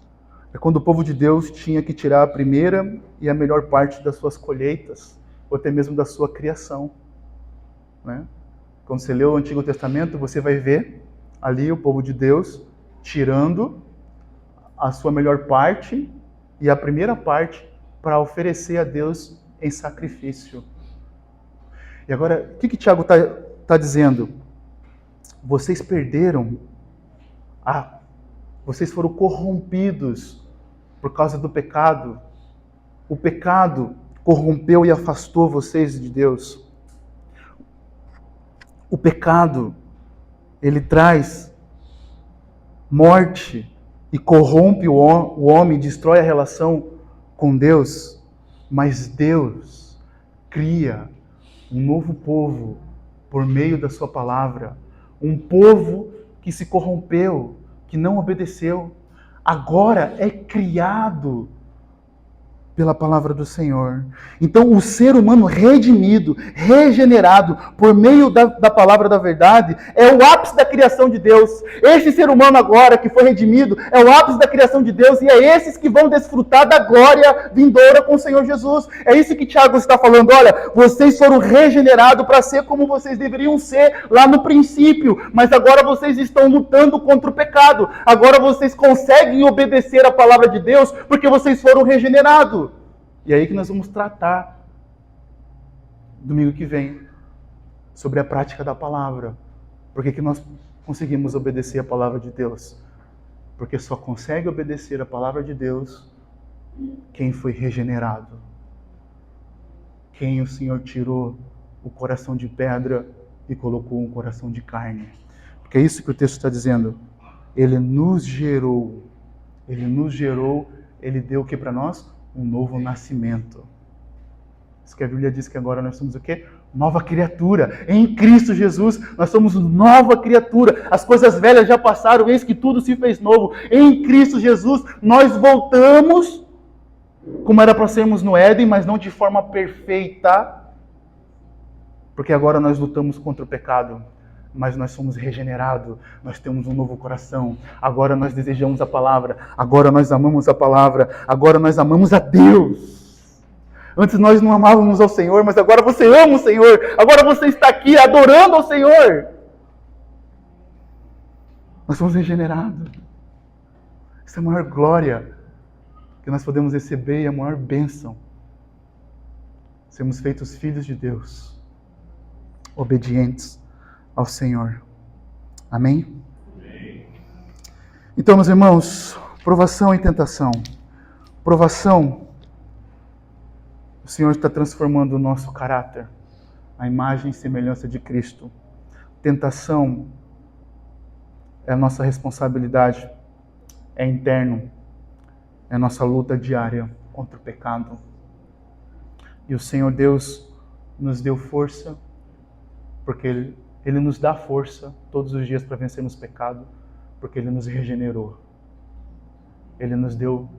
é quando o povo de Deus tinha que tirar a primeira e a melhor parte das suas colheitas, ou até mesmo da sua criação. Né? Quando você lê o Antigo Testamento, você vai ver ali o povo de Deus tirando a sua melhor parte e a primeira parte para oferecer a Deus em sacrifício. E agora, o que Tiago está dizendo? Vocês perderam, vocês foram corrompidos por causa do pecado. O pecado corrompeu e afastou vocês de Deus. O pecado, ele traz morte e corrompe o homem, destrói a relação com Deus, mas Deus cria um novo povo por meio da sua palavra, um povo que se corrompeu, que não obedeceu, agora é criado pela palavra do Senhor. Então, o ser humano redimido, regenerado por meio da palavra da verdade, é o ápice da criação de Deus. Esse ser humano agora que foi redimido é o ápice da criação de Deus, e é esses que vão desfrutar da glória vindoura com o Senhor Jesus. É isso que Tiago está falando. Olha, vocês foram regenerados para ser como vocês deveriam ser lá no princípio, mas agora vocês estão lutando contra o pecado. Agora vocês conseguem obedecer a palavra de Deus porque vocês foram regenerados. E é aí que nós vamos tratar, domingo que vem, sobre a prática da palavra. Por que nós conseguimos obedecer a palavra de Deus? Porque só consegue obedecer a palavra de Deus quem foi regenerado. Quem o Senhor tirou o coração de pedra e colocou um coração de carne. Porque é isso que o texto está dizendo. Ele nos gerou. Ele deu o que para nós? Um novo nascimento. Isso que a Bíblia diz que agora nós somos o quê? Nova criatura. Em Cristo Jesus, nós somos nova criatura. As coisas velhas já passaram, eis que tudo se fez novo. Em Cristo Jesus, nós voltamos como era para sermos no Éden, mas não de forma perfeita. Porque agora nós lutamos contra o pecado. mas nós somos regenerados, nós temos um novo coração. Agora nós desejamos a palavra, agora nós amamos a palavra, agora nós amamos a Deus. Antes nós não amávamos ao Senhor, mas agora você ama o Senhor, agora você está aqui adorando ao Senhor. Nós somos regenerados. Essa é a maior glória que nós podemos receber e a maior bênção. Sermos feitos filhos de Deus, obedientes ao Senhor. Amém? Então, meus irmãos, provação e tentação. Provação, o Senhor está transformando o nosso caráter, a imagem e semelhança de Cristo. Tentação é a nossa responsabilidade, é interno, é a nossa luta diária contra o pecado. E o Senhor Deus nos deu força, porque Ele nos dá força todos os dias para vencermos o pecado, porque Ele nos regenerou. Ele nos deu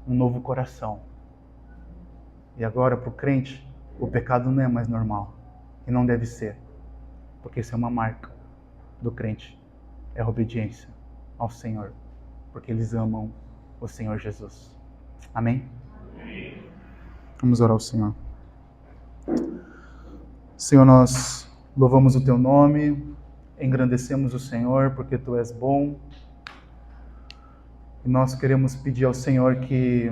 um novo coração. E agora, para o crente, o pecado não é mais normal. E não deve ser. Porque isso é uma marca do crente. É a obediência ao Senhor. Porque eles amam o Senhor Jesus. Amém? Vamos orar ao Senhor. Senhor, nós louvamos o Teu nome, engrandecemos o Senhor porque Tu és bom. E nós queremos pedir ao Senhor que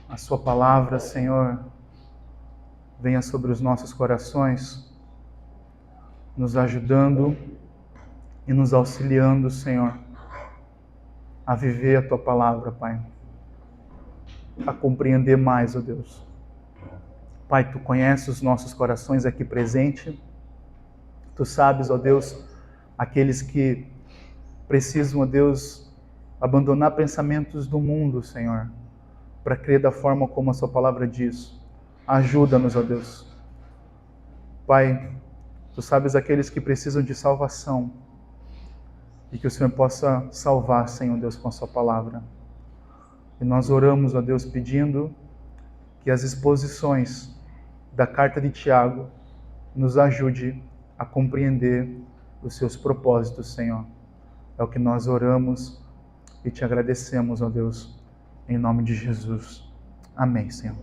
a Sua palavra, Senhor, venha sobre os nossos corações, nos ajudando e nos auxiliando, Senhor, a viver a Tua palavra, Pai. A compreender mais, ó Deus. Pai, Tu conheces os nossos corações aqui presente. Tu sabes, ó Deus, aqueles que precisam, ó Deus, abandonar pensamentos do mundo, Senhor, para crer da forma como a Sua palavra diz. Ajuda-nos, ó Deus. Pai, Tu sabes aqueles que precisam de salvação e que o Senhor possa salvar, Senhor Deus, com a Sua palavra. E nós oramos, ó Deus, pedindo que as exposições da carta de Tiago nos ajude a compreender os Seus propósitos, Senhor. É o que nós oramos e Te agradecemos, ó Deus, em nome de Jesus. Amém, Senhor.